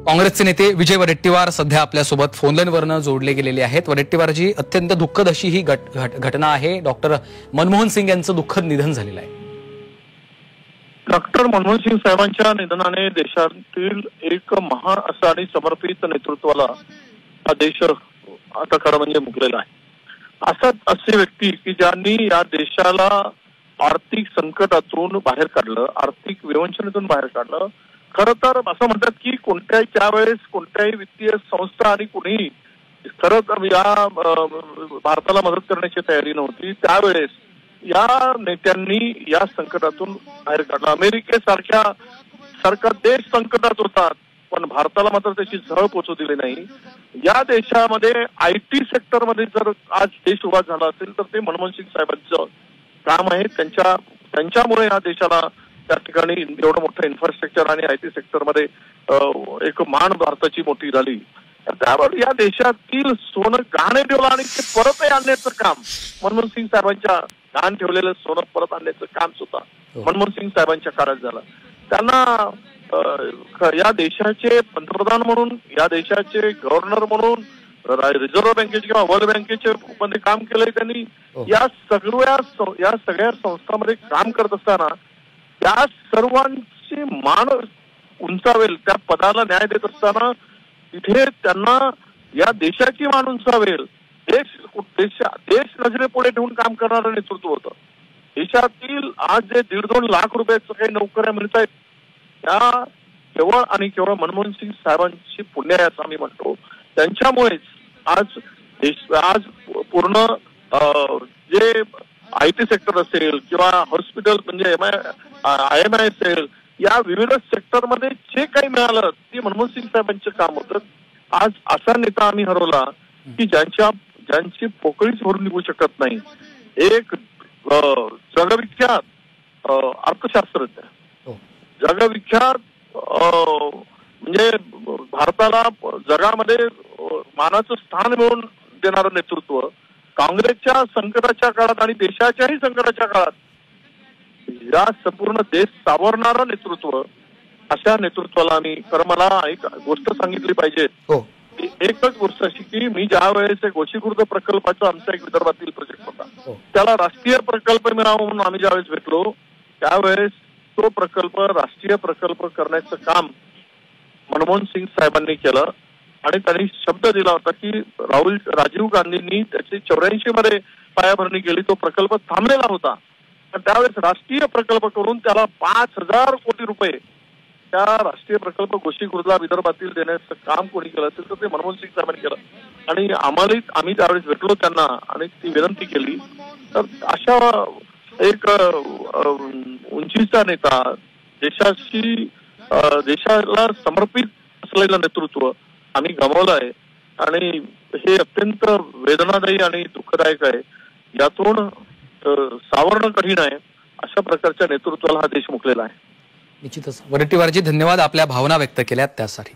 काँग्रेसचे नेते विजय वडेट्टीवार सध्या आपल्यासोबत फोन लाईनवरनं जोडले गेलेले आहेत। वडेट्टीवारजी, अत्यंत दुःखद अशी ही घटना आहे। डॉक्टर मनमोहन सिंग यांचं दुःखद निधन झालेलं आहे। डॉक्टर मनमोहन सिंग साहेबांच्या निधनाने देशातील एक महान असं आणि समर्पित नेतृत्वाला हा देश आता खरं म्हणजे मुकलेला आहे। असे व्यक्ती की ज्यांनी या देशाला आर्थिक संकटातून बाहेर काढलं, आर्थिक विवंचनेतून बाहेर काढलं। खरं तर असं म्हणतात की कोणत्याही त्यावेळेस कोणत्याही वित्तीय संस्था आणि कुणीही खरं तर या भारताला मदत करण्याची तयारी नव्हती। त्यावेळेस या नेत्यांनी या संकटातून बाहेर काढलं। अमेरिकेसारखा देश संकटात होता, पण भारताला मात्र त्याची झळ पोचू दिली नाही। या देशामध्ये IT सेक्टरमध्ये जर आज देश उभा झाला असेल तर ते मनमोहन सिंग साहेबांचं काम आहे। त्यांच्यामुळे या देशाला त्या ठिकाणी एवढं मोठं इन्फ्रास्ट्रक्चर आणि IT सेक्टरमध्ये एक मान भारताची मोठी झाली। त्यावर या देशातील सोनं गहाणे ठेवलं आणि ते परत आणण्याचं काम मनमोहन सिंग साहेबांच्या गहाण ठेवलेलं सोनं परत आणण्याचं काम सुद्धा मनमोहन सिंग साहेबांच्या काळात झालं। त्यांना या देशाचे पंतप्रधान म्हणून, या देशाचे गव्हर्नर म्हणून, रिझर्व्ह बँकेचे किंवा वर्ल्ड बँकेचे मध्ये काम केलंय त्यांनी। या सगळ्या संस्थांमध्ये काम करत असताना त्या सर्वांची मान उंचावेल, त्या पदाला न्याय देत असताना तिथे त्यांना या देशाची मान उंचावेल, देश नजरेपुढे ठेवून काम करणारं नेतृत्व होतं। देशातील आज जे 1.5-2 लाख रुपयाचं काही नोकऱ्या मिळत आहेत त्या केवळ आणि केवळ मनमोहन सिंग साहेबांची पुण्य आहे असं आम्ही म्हणतो। त्यांच्यामुळेच आज पूर्ण जे IT सेक्टर असेल किंवा हॉस्पिटल म्हणजे IMI असेल, या विविध सेक्टरमध्ये जे काही मिळालं ते मनमोहन सिंग साहेबांचं काम होतं। आज असा नेता आम्ही हरवला की ज्यांची पोकळीच भरून निघू शकत नाही। एक जगविख्यात अर्थशास्त्रज्ञ, जगविख्यात म्हणजे भारताला जगामध्ये मानाचं स्थान मिळवून देणारं नेतृत्व, काँग्रेसच्या संकटाच्या काळात आणि देशाच्याही संकटाच्या काळात या संपूर्ण देश सावरणारं नेतृत्व, अशा नेतृत्वाला आम्ही खरं मला एक गोष्ट सांगितली पाहिजे। एकच गोष्ट अशी की मी ज्या वेळेस गोशीखुर्द प्रकल्पाचा आमचा एक विदर्भातील प्रोजेक्ट होता, त्याला राष्ट्रीय प्रकल्प मिळावा म्हणून आम्ही ज्यावेळेस भेटलो त्यावेळेस तो प्रकल्प राष्ट्रीय प्रकल्प करण्याचं काम मनमोहन सिंग साहेबांनी केलं आणि त्यांनी शब्द दिला होता की राजीव गांधींनी त्याची 84 मध्ये पायाभरणी केली, तो प्रकल्प थांबलेला होता। पण त्यावेळेस राष्ट्रीय प्रकल्प करून त्याला 5,000 कोटी रुपये त्या राष्ट्रीय प्रकल्प गोशीखुर्दला विदर्भातील देण्याचं काम कोणी केलं असेल तर ते मनमोहन सिंग साहेबांनी केलं। आणि आम्ही त्यावेळेस भेटलो त्यांना आणि ती विनंती केली। तर अशा एक उंचीचा नेता, देशाला समर्पित असलेलं नेतृत्व आम्ही गमावलं आहे आणि हे अत्यंत वेदनादायी आणि दुःखदायक आहे। यातून सावरणं कठीण आहे। अशा प्रकारच्या नेतृत्वाला हा देश मुकलेला आहे। निश्चितच वडेट्टीवारजी, धन्यवाद आपल्या भावना व्यक्त केल्यात त्यासाठी।